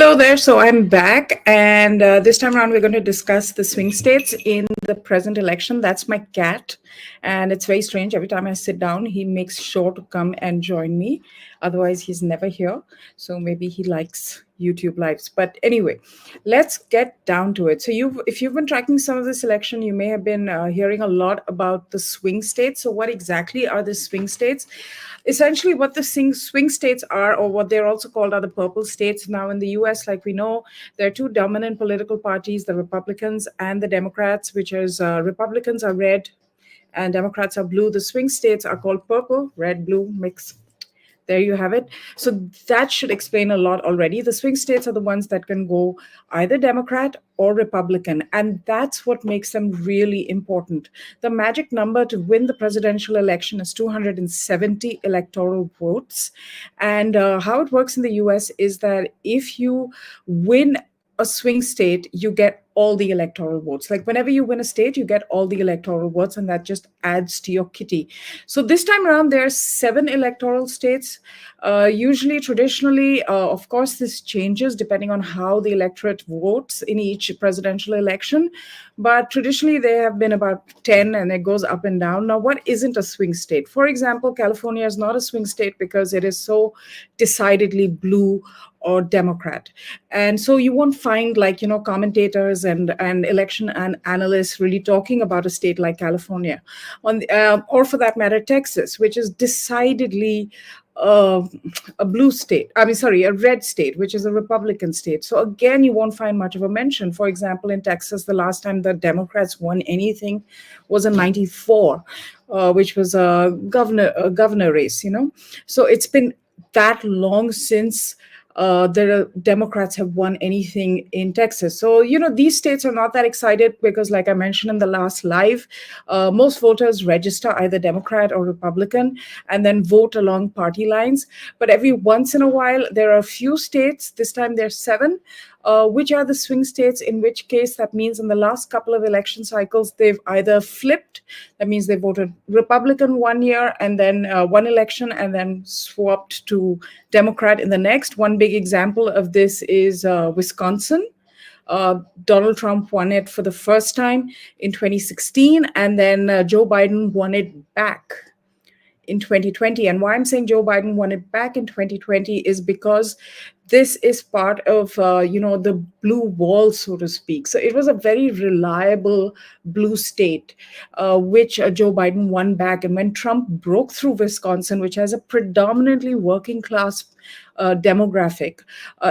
Hello there. So I'm back, and this time around, we're going to discuss the swing states in the present election. That's my cat, and it's very strange. Every time I sit down, he makes sure to come and join me. Otherwise, he's never here. So maybe he likes YouTube lives. But anyway, let's get down to it. So if you've been tracking some of this election, you may have been hearing a lot about the swing states. So what exactly are the swing states? Essentially, what the swing states are, or what they're also called, are the purple states. Now in the US, like we know, there are two dominant political parties, the Republicans and the Democrats, which is Republicans are red and Democrats are blue. The swing states are called purple, red, blue mix. There you have it. So that should explain a lot already. The swing states are the ones that can go either Democrat or Republican, and that's what makes them really important. The magic number to win the presidential election is 270 electoral votes. And how it works in the US is that if you win a swing state, you get all the electoral votes. Like whenever you win a state, you get all the electoral votes, and that just adds to your kitty. So this time around, there are 7 electoral states. Usually, traditionally, of course, this changes depending on how the electorate votes in each presidential election. But traditionally, there have been about 10, and it goes up and down. Now, what isn't a swing state? For example, California is not a swing state because it is so decidedly blue or Democrat. And so you won't find, like, commentators and election and analysts really talking about a state like California, or for that matter, Texas, which is decidedly uh, a blue state. I mean, sorry, a red state, which is a Republican state. So again, you won't find much of a mention. For example, in Texas, the last time the Democrats won anything was in '94, which was a governor race. So it's been that long since the Democrats have won anything in Texas. So, these states are not that excited because, like I mentioned in the last live, most voters register either Democrat or Republican and then vote along party lines. But every once in a while, there are a few states, this time there's 7, which are the swing states, in which case that means in the last couple of election cycles, they've either flipped, that means they voted Republican one year and then one election and then swapped to Democrat in the next. One big example of this is Wisconsin. Donald Trump won it for the first time in 2016, and then Joe Biden won it back in 2020. And why I'm saying Joe Biden won it back in 2020 is because this is part of, the blue wall, so to speak. So it was a very reliable blue state, which Joe Biden won back. And when Trump broke through Wisconsin, which has a predominantly working class demographic,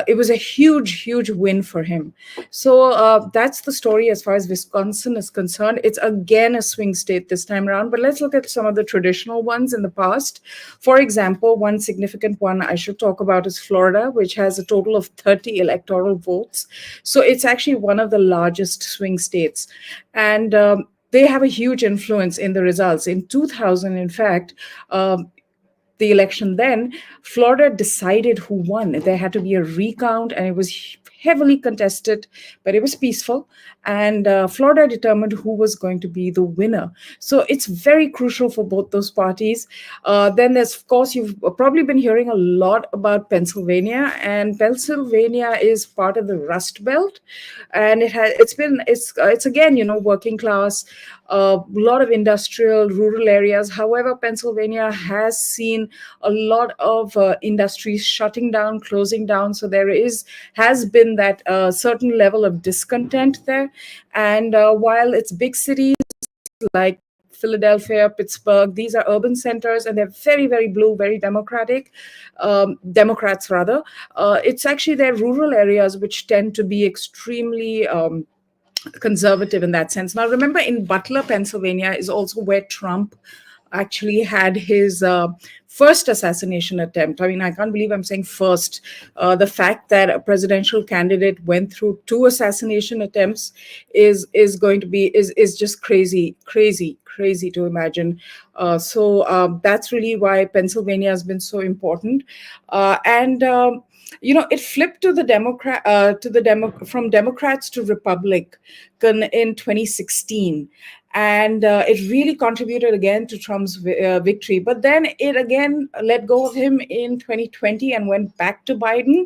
it was a huge, huge win for him. So that's the story as far as Wisconsin is concerned. It's again a swing state this time around, but let's look at some of the traditional ones in the past. For example, one significant one I should talk about is Florida, which has a total of 30 electoral votes. So it's actually one of the largest swing states. And they have a huge influence in the results. In 2000, in fact, the election then, Florida decided who won. There had to be a recount, and it was heavily contested, but it was peaceful. And Florida determined who was going to be the winner. So it's very crucial for both those parties. Then there's, of course, you've probably been hearing a lot about Pennsylvania, and Pennsylvania is part of the Rust Belt, and it's again, working class, a lot of industrial, rural areas. However, Pennsylvania has seen a lot of industries shutting down, closing down. So has been that certain level of discontent there. And while it's big cities like Philadelphia, Pittsburgh, these are urban centers, and they're very, very blue, very democratic, Democrats rather. It's actually their rural areas which tend to be extremely conservative in that sense. Now, remember, in Butler, Pennsylvania is also where Trump actually had his first assassination attempt. I mean, I can't believe I'm saying first. The fact that a presidential candidate went through 2 assassination attempts is just crazy to imagine. So that's really why Pennsylvania has been so important. And it flipped to the from Democrats to Republican in 2016. and it really contributed again to Trump's victory. But then it again let go of him in 2020 and went back to Biden.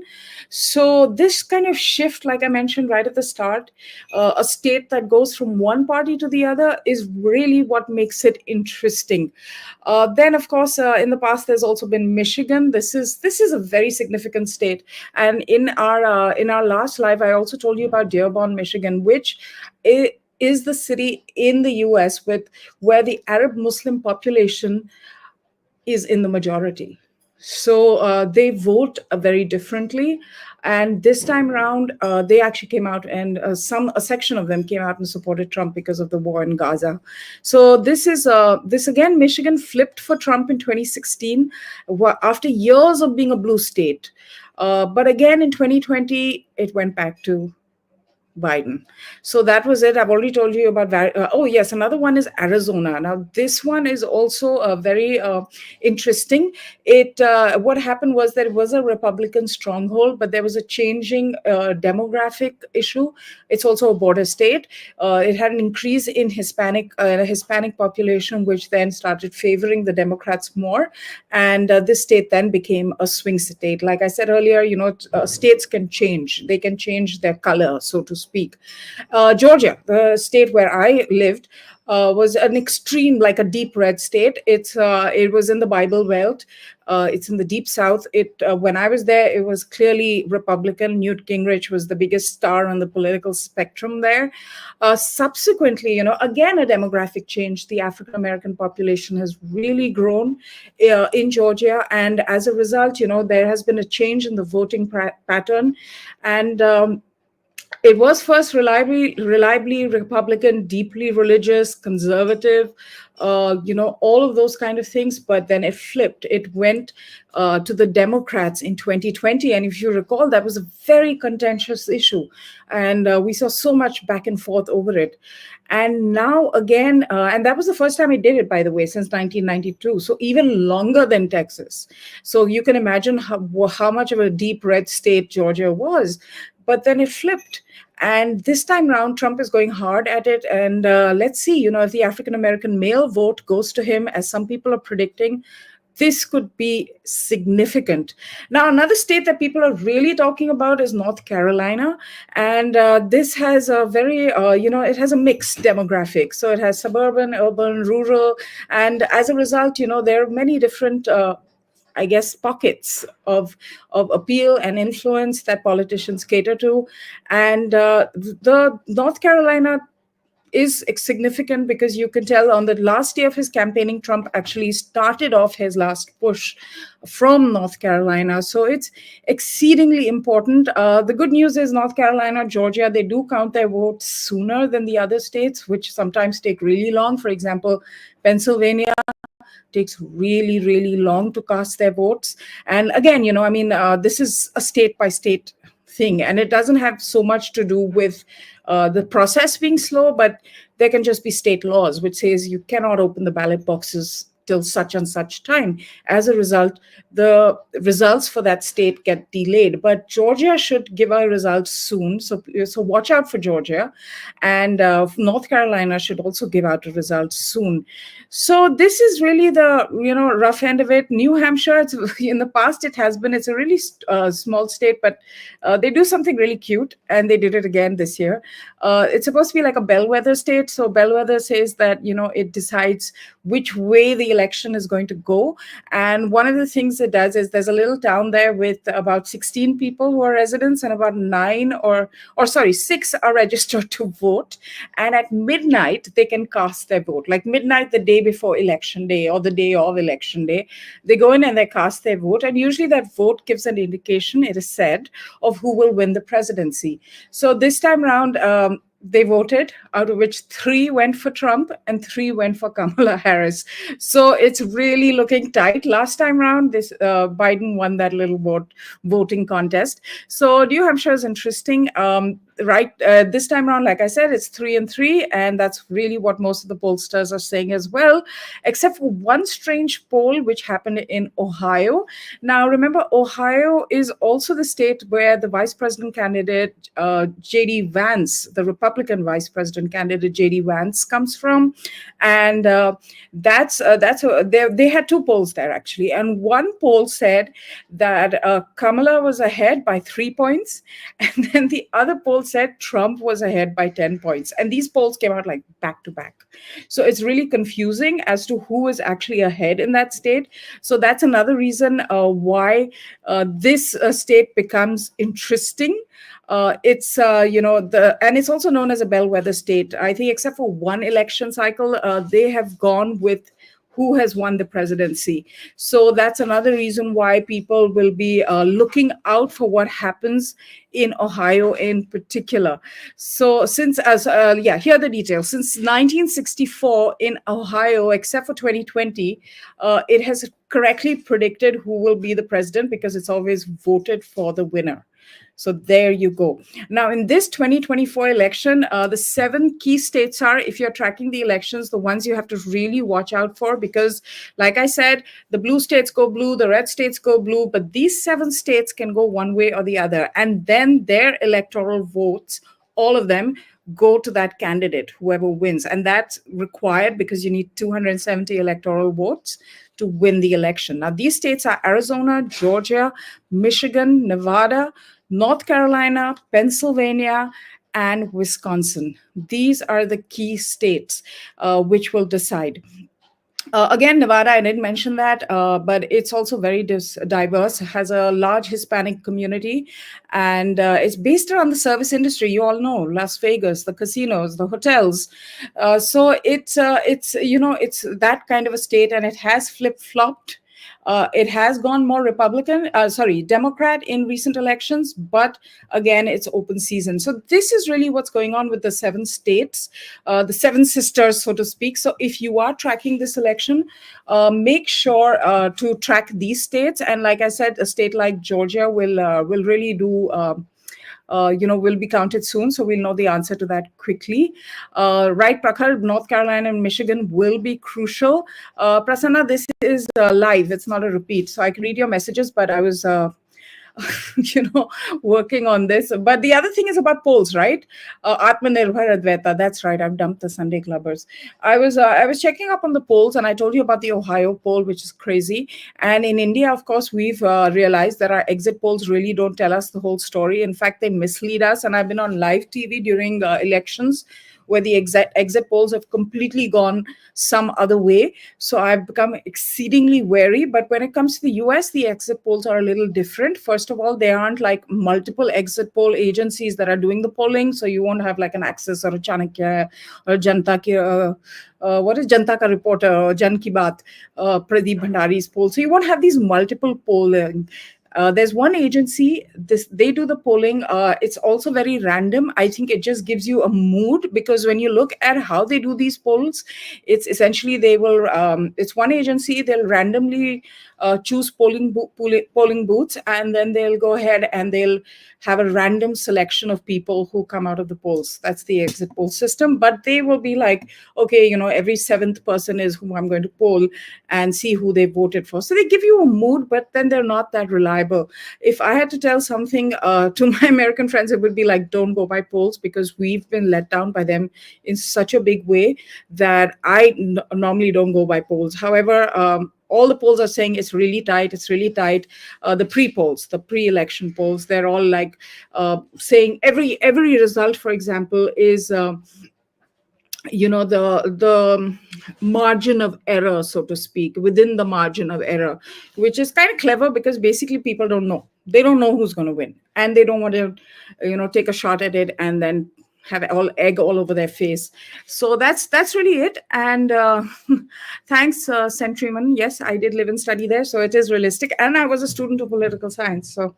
So this kind of shift, like I mentioned right at the start, a state that goes from one party to the other is really what makes it interesting. Then, of course, in the past, there's also been Michigan. This is a very significant state, and in our last live, I also told you about Dearborn, Michigan, which is the city in the U.S. with where the Arab Muslim population is in the majority. So they vote very differently. And this time around, they actually came out, and a section of them came out and supported Trump because of the war in Gaza. So this again, Michigan flipped for Trump in 2016 after years of being a blue state. But again, in 2020, it went back to Biden. So that was it. I've already told you about. Oh yes, another one is Arizona. Now this one is also very interesting. What happened was that it was a Republican stronghold, but there was a changing demographic issue. It's also a border state. It had an increase in Hispanic population, which then started favoring the Democrats more, and this state then became a swing state. Like I said earlier, states can change. They can change their color, so to speak. Georgia, the state where I lived, was an extreme, like a deep red state. It was in the Bible Belt. It's in the deep South. When I was there, it was clearly Republican. Newt Gingrich was the biggest star on the political spectrum there. Subsequently, again, a demographic change. The African American population has really grown in Georgia, and as a result, there has been a change in the voting pattern, and it was first reliably Republican, deeply religious, conservative, all of those kind of things. But then it flipped. It went to the Democrats in 2020. And if you recall, that was a very contentious issue. And we saw so much back and forth over it. And now again, and that was the first time it did it, by the way, since 1992. So even longer than Texas. So you can imagine how much of a deep red state Georgia was. But then it flipped. And this time around, Trump is going hard at it. And let's see, if the African-American male vote goes to him, as some people are predicting, this could be significant. Now, another state that people are really talking about is North Carolina. And this has a very, it has a mixed demographic. So it has suburban, urban, rural. And as a result, there are many different pockets of appeal and influence that politicians cater to. And the North Carolina is significant because you can tell on the last day of his campaigning, Trump actually started off his last push from North Carolina. So it's exceedingly important. The good news is North Carolina, Georgia, they do count their votes sooner than the other states, which sometimes take really long. For example, Pennsylvania takes really, really long to cast their votes. And again, this is a state by state thing, and it doesn't have so much to do with the process being slow, but there can just be state laws which says you cannot open the ballot boxes till such and such time. As a result, the results for that state get delayed. But Georgia should give our results soon. So watch out for Georgia. And North Carolina should also give out the results soon. So this is really the rough end of it. New Hampshire, in the past it has been, it's a really small state, but they do something really cute, and they did it again this year. It's supposed to be like a bellwether state. So bellwether says that it decides which way the election is going to go. And one of the things it does is there's a little town there with about 16 people who are residents, and about 6 are registered to vote. And at midnight, they can cast their vote. Like midnight, the day before election day or the day of election day, they go in and they cast their vote. And usually that vote gives an indication, it is said, of who will win the presidency. So this time around, they voted, out of which 3 went for Trump and 3 went for Kamala Harris. So it's really looking tight. Last time around, Biden won that little voting contest. So New Hampshire is interesting. right, this time around, like I said, it's 3-3, and that's really what most of the pollsters are saying as well, except for one strange poll which happened in Ohio. Now, remember, Ohio is also the state where the vice president candidate, J.D. Vance, the Republican vice president candidate J.D. Vance, comes from. And they had two polls there, actually. And one poll said that Kamala was ahead by 3 points. And then the other poll said Trump was ahead by 10 points. And these polls came out like back to back. So it's really confusing as to who is actually ahead in that state. So that's another reason why this state becomes interesting. It's and it's also known as a bellwether state. I think, except for one election cycle, they have gone with who has won the presidency. So that's another reason why people will be looking out for what happens in Ohio in particular. So here are the details. Since 1964 in Ohio, except for 2020, it has correctly predicted who will be the president because it's always voted for the winner. So there you go. Now, in this 2024 election, the 7 key states are, if you're tracking the elections, the ones you have to really watch out for, because, like I said, the blue states go blue, the red states go blue, but these 7 states can go one way or the other. And then their electoral votes, all of them, go to that candidate, whoever wins. And that's required because you need 270 electoral votes to win the election. Now, these states are Arizona, Georgia, Michigan, Nevada, North Carolina, Pennsylvania, and Wisconsin. These are the key states which will decide. Again, Nevada, I didn't mention that, but it's also very diverse, has a large Hispanic community, and it's based around the service industry. You all know Las Vegas, the casinos, the hotels. So it's that kind of a state, and it has flip-flopped. It has gone more Democrat in recent elections, but again, it's open season. So this is really what's going on with the 7 states, the 7 sisters, so to speak. So if you are tracking this election, make sure to track these states. And like I said, a state like Georgia will really do. Will be counted soon, so we'll know the answer to that quickly. Right, Prakhar, North Carolina and Michigan will be crucial. Prasanna, this is live, it's not a repeat, so I can read your messages, but I was working on this. But the other thing is about polls, right? Atmanirbhar Advaita, that's right, I've dumped the Sunday clubbers. I was checking up on the polls, and I told you about the Ohio poll, which is crazy. And in India, of course, we've realized that our exit polls really don't tell us the whole story. In fact, they mislead us. And I've been on live TV during elections where the exit polls have completely gone some other way. So I've become exceedingly wary. But when it comes to the US, the exit polls are a little different. First of all, there aren't like multiple exit poll agencies that are doing the polling. So you won't have like an Axis or a Chanakya or Janta Ki, what is Janta Ka Reporter or Jan Ki Baat, Pradeep Bhandari's poll. So you won't have these multiple polling. There's one agency, they do the polling. It's also very random. I think it just gives you a mood, because when you look at how they do these polls, it's essentially it's one agency, they'll randomly choose polling booths, and then they'll go ahead and they'll have a random selection of people who come out of the polls. That's the exit poll system. But they will be like, okay, every 7th person is who I'm going to poll and see who they voted for. So they give you a mood, but then they're not that reliable. If I had to tell something to my American friends, it would be like, don't go by polls, because we've been let down by them in such a big way that I normally don't go by polls. However, all the polls are saying it's really tight. It's really tight. The pre-polls, the pre-election polls, they're all like saying every result, for example, is the margin of error, so to speak, within the margin of error, which is kind of clever, because basically people don't know. They don't know who's going to win, and they don't want to, take a shot at it and then have all egg all over their face. So that's really it. And thanks, Centuryman. Yes, I did live and study there, so it is realistic. And I was a student of political science, so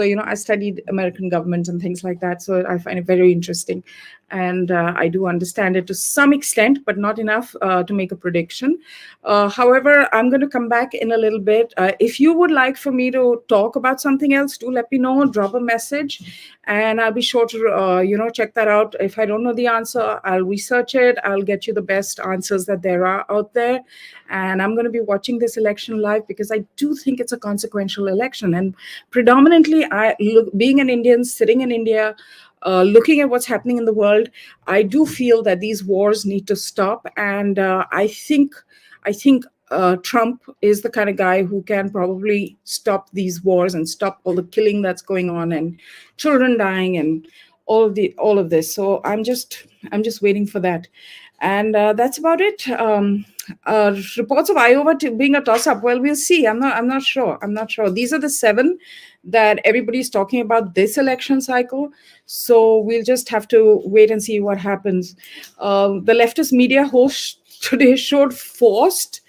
I studied American government and things like that. So I find it very interesting, and I do understand it to some extent, but not enough to make a prediction. However, I'm going to come back in a little bit. If you would like for me to talk about something else, do let me know. Drop a message, and I'll be sure to check that out. If I don't know the answer, I'll research it. I'll get you the best answers that there are out there, and I'm going to be watching this election live because I do think it's a consequential election. And predominantly, I look, being an Indian sitting in India, looking at what's happening in the world, I do feel that these wars need to stop. And I think Trump is the kind of guy who can probably stop these wars and stop all the killing that's going on and children dying and all of this. So I'm just waiting for that. And that's about it. Reports of Iowa being a toss-up. Well, we'll see. I'm not sure. I'm not sure. These are the 7 that everybody's talking about this election cycle. So we'll just have to wait and see what happens. The leftist media host today showed forced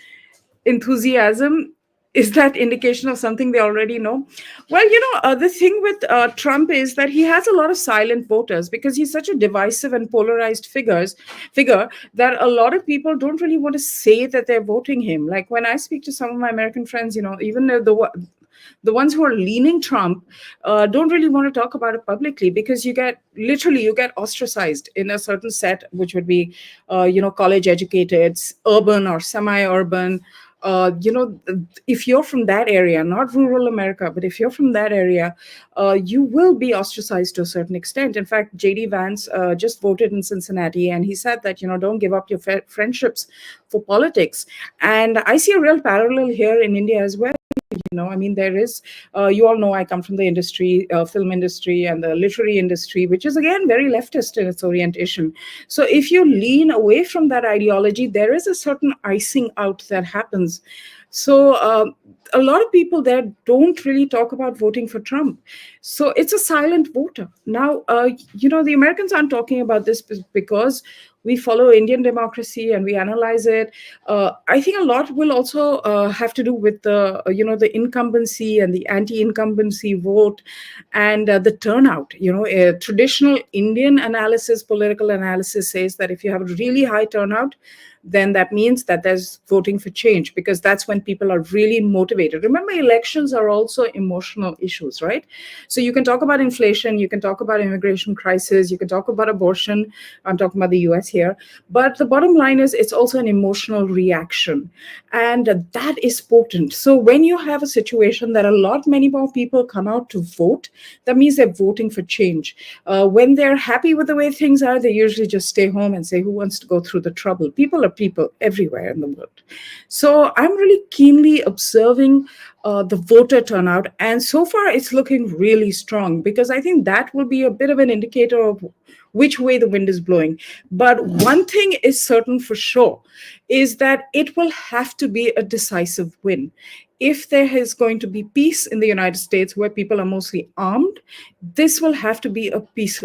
enthusiasm. Is that indication of something they already know? Well, the thing with Trump is that he has a lot of silent voters because he's such a divisive and polarized figure that a lot of people don't really want to say that they're voting him. Like when I speak to some of my American friends, even the ones who are leaning Trump don't really want to talk about it publicly because you get ostracized in a certain set, which would be, college educated, urban or semi-urban. If you're from that area, not rural America, but if you're from that area, you will be ostracized to a certain extent. In fact, JD Vance just voted in Cincinnati, and he said that, don't give up your friendships for politics. And I see a real parallel here in India as well. There is, you all know I come from the industry, film industry and the literary industry, which is again very leftist in its orientation. So if you lean away from that ideology, there is a certain icing out that happens. So a lot of people there don't really talk about voting for Trump. So it's a silent voter. Now, the Americans aren't talking about this because we follow Indian democracy and we analyze it. I think a lot will also have to do with the incumbency and the anti-incumbency vote and the turnout. Traditional Indian analysis, political analysis says that if you have a really high turnout, then that means that there's voting for change because that's when people are really motivated. Remember, elections are also emotional issues, right? So you can talk about inflation, you can talk about immigration crisis, you can talk about abortion. I'm talking about the US here. But the bottom line is it's also an emotional reaction. And that is potent. So when you have a situation that many more people come out to vote, that means they're voting for change. When they're happy with the way things are, they usually just stay home and say, who wants to go through the trouble? People are people everywhere in the world. So I'm really keenly observing the voter turnout. And so far, it's looking really strong because I think that will be a bit of an indicator of which way the wind is blowing. But one thing is certain for sure, is that it will have to be a decisive win. If there is going to be peace in the United States where people are mostly armed, this will have to be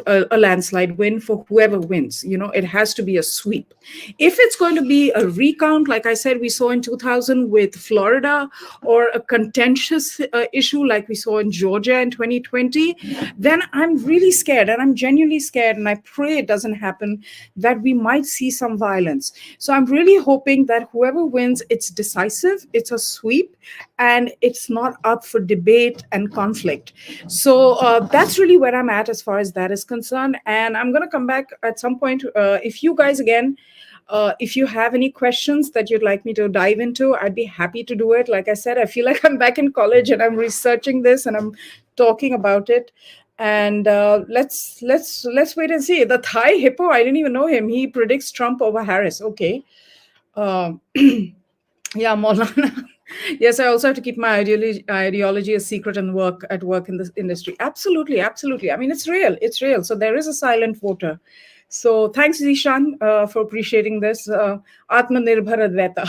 a landslide win for whoever wins. It has to be a sweep. If it's going to be a recount, like I said, we saw in 2000 with Florida, or a contentious issue like we saw in Georgia in 2020, then I'm really scared, and I'm genuinely scared, and I pray it doesn't happen, that we might see some violence. So I'm really hoping that whoever wins, it's decisive, it's a sweep, and it's not up for debate and conflict. So that's really where I'm at as far as that is concerned. And I'm going to come back at some point. If you guys, again, if you have any questions that you'd like me to dive into, I'd be happy to do it. Like I said, I feel like I'm back in college and I'm researching this and I'm talking about it. And let's wait and see. The Thai hippo, I didn't even know him. He predicts Trump over Harris. Okay. Yeah, Maulana. Yes, I also have to keep my ideology a secret and at work in this industry. Absolutely. I mean, it's real. So there is a silent voter. So thanks, Zishan, for appreciating this. Atmanirbhar Advaita.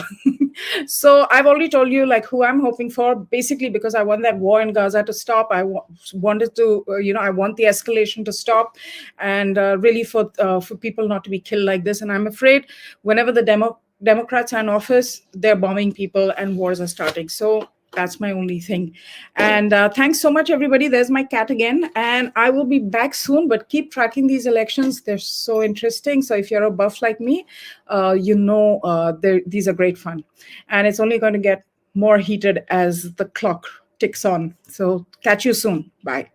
So I've already told you like who I'm hoping for, basically because I want that war in Gaza to stop. Wanted to, I want the escalation to stop, and really for people not to be killed like this. And I'm afraid whenever the Democrats are in office, they're bombing people and wars are starting. So that's my only thing. And thanks so much, everybody. There's my cat again. And I will be back soon, but keep tracking these elections. They're so interesting. So if you're a buff like me, these are great fun. And it's only going to get more heated as the clock ticks on. So catch you soon. Bye.